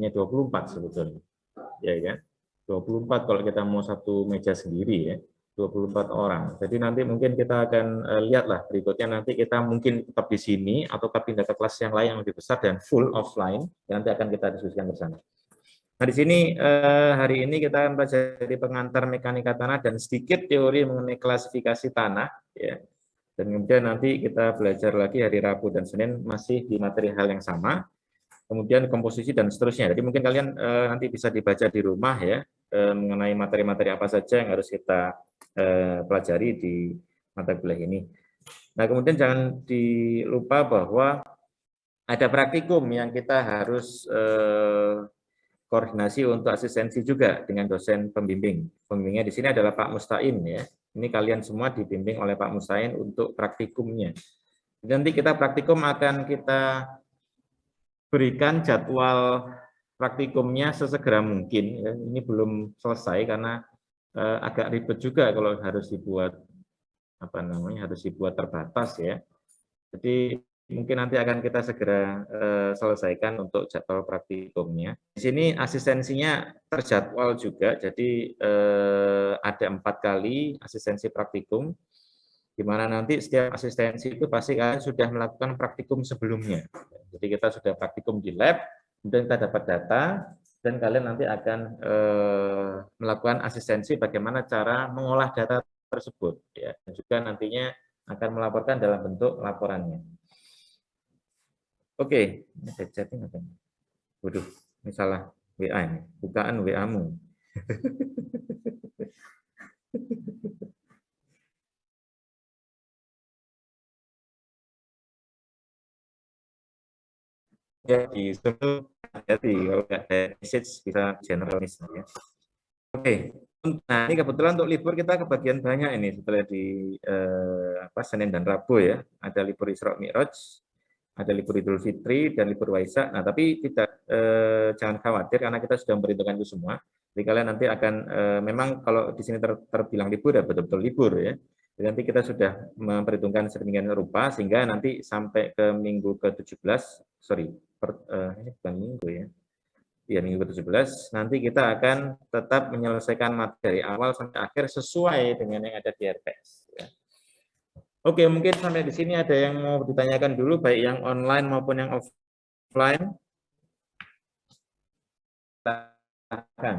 hanya 24 sebetulnya. Ya kan? 24 kalau kita mau satu meja sendiri ya. 24 orang. Jadi nanti mungkin kita akan lihatlah berikutnya, nanti kita mungkin tetap di sini atau pindah ke kelas yang lain yang lebih besar dan full offline, yang nanti akan kita diskusikan bersama. Nah, di sini hari ini kita akan pelajari pengantar mekanika tanah dan sedikit teori mengenai klasifikasi tanah ya. Dan kemudian nanti kita belajar lagi hari Rabu dan Senin masih di materi hal yang sama. Kemudian komposisi dan seterusnya. Jadi mungkin kalian nanti bisa dibaca di rumah ya, mengenai materi-materi apa saja yang harus kita pelajari di mata kuliah ini. Nah, kemudian jangan dilupa bahwa ada praktikum yang kita harus koordinasi untuk asistensi juga dengan dosen pembimbing. Pembimbingnya di sini adalah Pak Mustain ya. Ini kalian semua dibimbing oleh Pak Mustain untuk praktikumnya. Nanti kita praktikum akan kita berikan jadwal praktikumnya sesegera mungkin. Ya. Ini belum selesai karena agak ribet juga kalau harus dibuat harus dibuat terbatas ya. Jadi mungkin nanti akan kita segera selesaikan untuk jadwal praktikumnya. Di sini asistensinya terjadwal juga, jadi ada 4 kali asistensi praktikum, di mana nanti setiap asistensi itu pasti kalian sudah melakukan praktikum sebelumnya. Jadi kita sudah praktikum di lab, kemudian kita dapat data, dan kalian nanti akan melakukan asistensi bagaimana cara mengolah data tersebut ya, dan juga nantinya akan melaporkan dalam bentuk laporannya. Oke, ada chatting apa? Waduh, ini salah WA ini, bukaan WA-mu. Ya, di Zoom hati-hati kalau nggak ada message bisa generalis ya. Oke, nah ini kebetulan untuk libur kita kebagian banyak ini setelah di Senin dan Rabu ya, ada libur Isra Mi'raj, ada libur Idul Fitri dan libur Waisak. Nah, tapi tidak jangan khawatir karena kita sudah memperhitungkan itu semua. Jadi kalian nanti akan memang kalau di sini terbilang libur ya betul-betul libur ya. Jadi nanti kita sudah memperhitungkan sedemikian rupa sehingga nanti sampai ke minggu ke-17, sorry, ini bukan minggu ya. Ya, minggu ke-17 nanti kita akan tetap menyelesaikan materi awal sampai akhir sesuai dengan yang ada di RPS ya. Oke, mungkin sampai di sini ada yang mau ditanyakan dulu, baik yang online maupun yang offline. Silakan,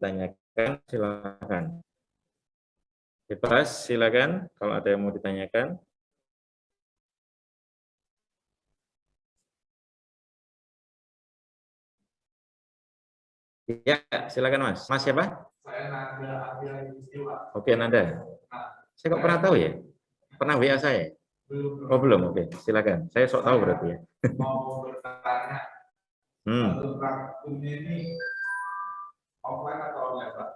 tanyakan, silakan. Bebas, silakan kalau ada yang mau ditanyakan. Ya, silakan Mas. Mas siapa? Saya Nanda Adia Istiwa. Oke, Nanda. Saya kok pernah tahu ya? Pernah WA saya? Belum. Oh, belum. Oke, silakan. Saya sok tahu berarti ya. Mau bertanya, untuk praktikum ini offline atau online, Pak?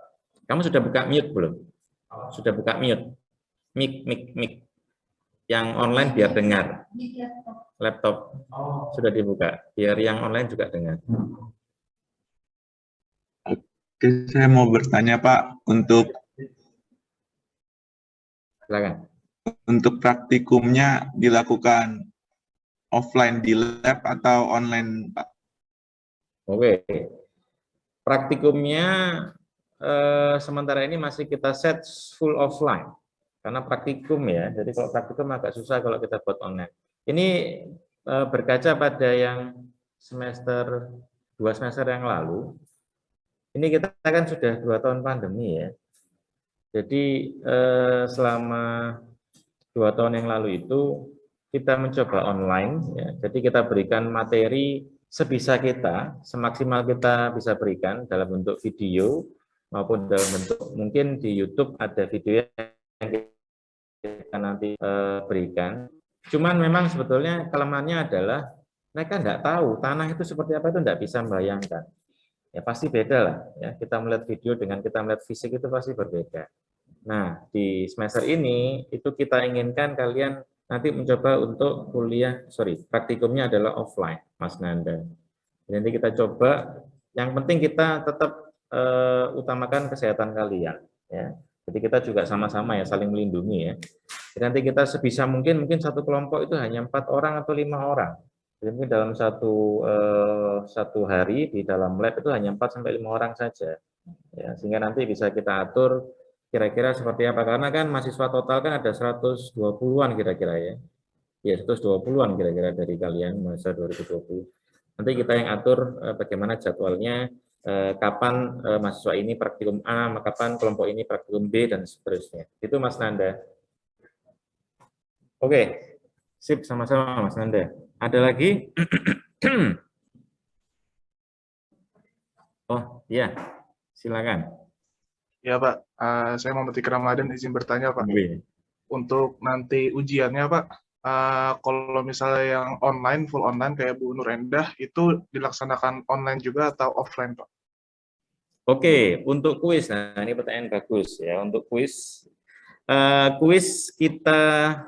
Kamu sudah buka mute belum? Sudah buka mute. Mic. Yang online biar dengar. Laptop sudah dibuka. Biar yang online juga dengar. Oke, saya mau bertanya Pak, Silakan. Untuk praktikumnya dilakukan offline di lab atau online, Pak? Oke. Praktikumnya sementara ini masih kita set full offline. Karena praktikum ya, jadi kalau praktikum agak susah kalau kita buat online. Ini berkaca pada yang dua semester yang lalu, ini kita kan sudah 2 tahun pandemi ya. Jadi selama 2 tahun yang lalu itu kita mencoba online, ya. Jadi kita berikan materi sebisa kita, semaksimal kita bisa berikan dalam bentuk video maupun dalam bentuk mungkin di YouTube ada video yang kita nanti berikan. Cuman memang sebetulnya kelemahannya adalah mereka tidak tahu tanah itu seperti apa, itu tidak bisa membayangkan. Ya pasti beda lah. Ya kita melihat video dengan kita melihat fisik itu pasti berbeda. Nah di semester ini itu kita inginkan kalian nanti mencoba untuk praktikumnya adalah offline, Mas Nanda. Nanti kita coba. Yang penting kita tetap utamakan kesehatan kalian. Ya. Jadi kita juga sama-sama ya saling melindungi ya. Jadi nanti kita sebisa mungkin satu kelompok itu hanya 4 orang atau 5 orang. Jadi mungkin dalam satu hari di dalam lab itu hanya 4 sampai 5 orang saja. Ya, sehingga nanti bisa kita atur kira-kira seperti apa, karena kan mahasiswa total kan ada 120-an kira-kira ya. Ya, 120-an kira-kira dari kalian masa 2020. Nanti kita yang atur bagaimana jadwalnya, kapan mahasiswa ini praktikum A, kapan kelompok ini praktikum B, dan seterusnya. Itu Mas Nanda. Oke, sip, sama-sama Mas Nanda. Ada lagi? Oh, iya. Silakan. Ya Pak, saya Muhammad Fikri Ramadan izin bertanya Pak. Untuk nanti ujiannya Pak, kalau misalnya yang online, full online kayak Bu Nur Endah, itu dilaksanakan online juga atau offline Pak? Oke, untuk kuis, nah ini pertanyaan bagus ya. Untuk kuis, kuis kita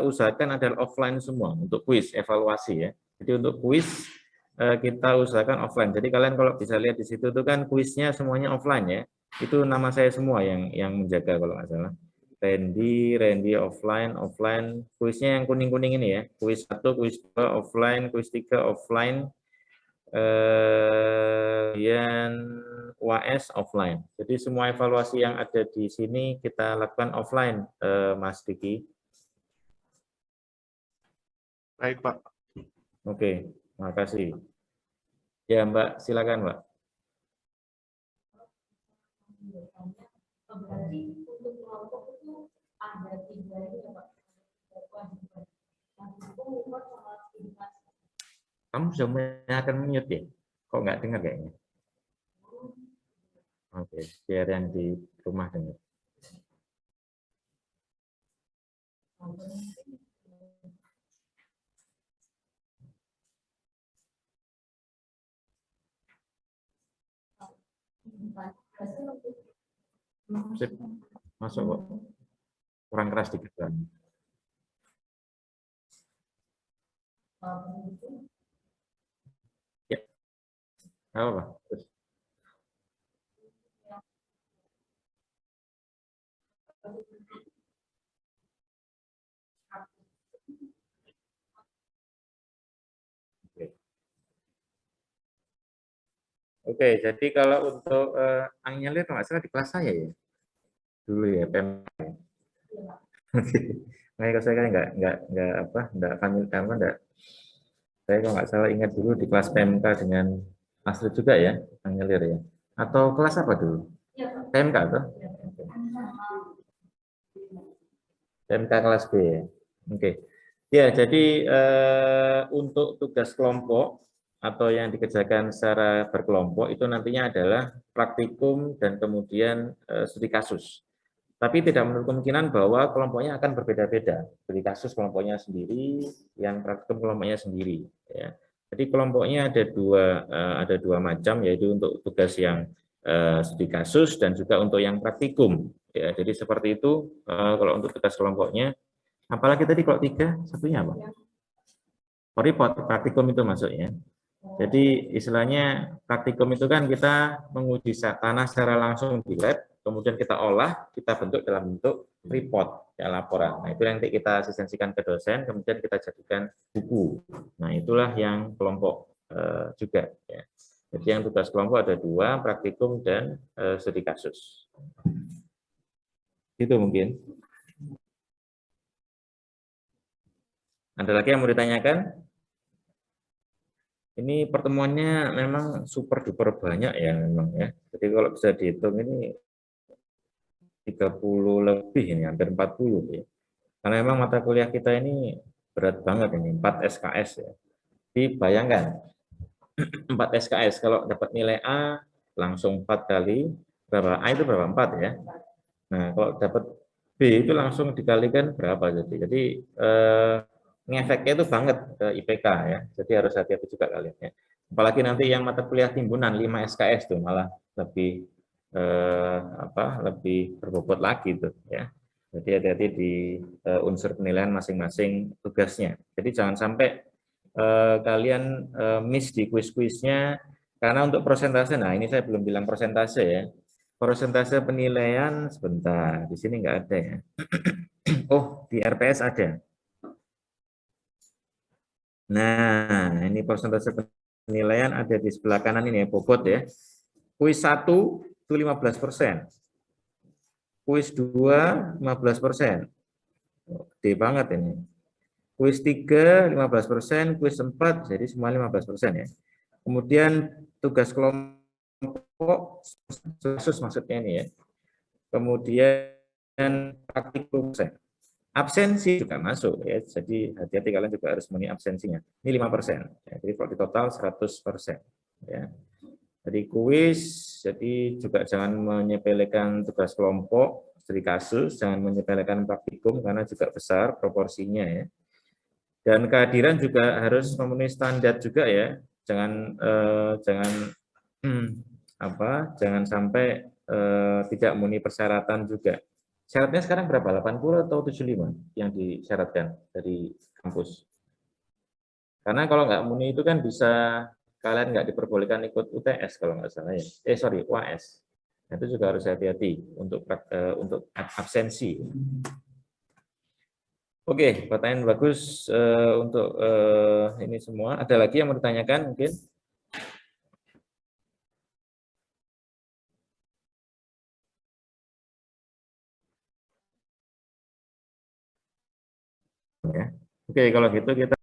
usahakan adalah offline semua untuk kuis evaluasi ya. Jadi untuk kuis kita usahakan offline. Jadi kalian kalau bisa lihat di situ tuh kan kuisnya semuanya offline ya. Itu nama saya semua yang menjaga kalau nggak salah. Randy offline. Kuisnya yang kuning-kuning ini ya. Kuis 1, kuis 2 offline, kuis 3 offline. Kemudian UAS offline. Jadi semua evaluasi yang ada di sini kita lakukan offline, Mas Diki. Baik Pak. Oke, makasih. Ya Mbak, silakan Mbak. Kamu sudah akan mute ya? Kok nggak dengar kayaknya? Oke, biar yang di rumah dengar. Sip, masuk kok. Kurang keras dikit kan. Ya, apa? Terus. Oke, jadi kalau untuk Angelir nggak salah di kelas saya ya, dulu ya PMK. Nah, saya kan nggak familiar karena nggak. Saya kalau nggak salah ingat dulu di kelas PMK dengan Astrid juga ya, Angelir ya. Atau kelas apa dulu? PMK atau? PMK kelas B ya. Oke. Ya, jadi untuk tugas kelompok atau yang dikerjakan secara berkelompok itu nantinya adalah praktikum dan kemudian studi kasus. Tapi tidak menutup kemungkinan bahwa kelompoknya akan berbeda-beda. Studi kasus kelompoknya sendiri, yang praktikum kelompoknya sendiri. Ya. Jadi kelompoknya ada dua macam, yaitu untuk tugas yang studi kasus dan juga untuk yang praktikum. Ya, jadi seperti itu kalau untuk tugas kelompoknya. Apalagi tadi kalau 3, satunya apa? Oh, report, praktikum itu maksudnya. Jadi istilahnya praktikum itu kan kita menguji tanah secara langsung di lab, kemudian kita olah, kita bentuk dalam bentuk report, ya, laporan. Nah, itu yang nanti kita asistensikan ke dosen, kemudian kita jadikan buku. Nah, itulah yang kelompok juga. Ya. Jadi yang tugas kelompok ada 2, praktikum dan studi kasus. Itu mungkin. Ada lagi yang mau ditanyakan? Ini pertemuannya memang super duper banyak ya memang ya. Jadi kalau bisa dihitung ini 30 lebih ini, hampir 40 ya. Karena memang mata kuliah kita ini berat banget ini, 4 SKS ya. Jadi bayangkan 4 SKS kalau dapat nilai A langsung 4 kali berapa? A itu berapa? 4 ya. Nah, kalau dapat B itu langsung dikalikan berapa jadi ngefeknya itu banget ke IPK ya. Jadi harus hati-hati juga kalian ya. Apalagi nanti yang mata kuliah timbunan 5 SKS tuh malah lebih lebih berbobot lagi tuh ya. Jadi hati-hati di unsur penilaian masing-masing tugasnya. Jadi jangan sampai kalian miss di kuis-kuisnya karena untuk persentase. Nah, ini saya belum bilang persentase ya. Persentase penilaian sebentar, di sini nggak ada ya. Oh, di RPS ada. Nah, ini persentase penilaian ada di sebelah kanan ini ya, bobot ya. Kuis 1 itu 15%. Kuis 2 15%. Gede banget ini. Kuis 3 15%, kuis 4 jadi semua 15% ya. Kemudian tugas kelompok khusus maksudnya ini ya. Kemudian praktikum absensi juga masuk ya. Jadi hati-hati kalian juga harus memenuhi absensinya. Ini 5%. Ya, jadi kalau di total 100%. Ya. Jadi kuis, jadi juga jangan menyepelekan tugas kelompok, studi kasus, jangan menyepelekan praktikum karena juga besar proporsinya ya. Dan kehadiran juga harus memenuhi standar juga ya. Jangan sampai tidak memenuhi persyaratan juga. Syaratnya sekarang berapa? 80 atau 75 yang disyaratkan dari kampus? Karena kalau nggak memenuhi itu kan bisa kalian nggak diperbolehkan ikut UTS kalau nggak salah ya. UAS. Itu juga harus hati-hati untuk absensi. Oke, pertanyaan bagus untuk ini semua. Ada lagi yang mau ditanyakan mungkin? Ya. Oke, kalau gitu kita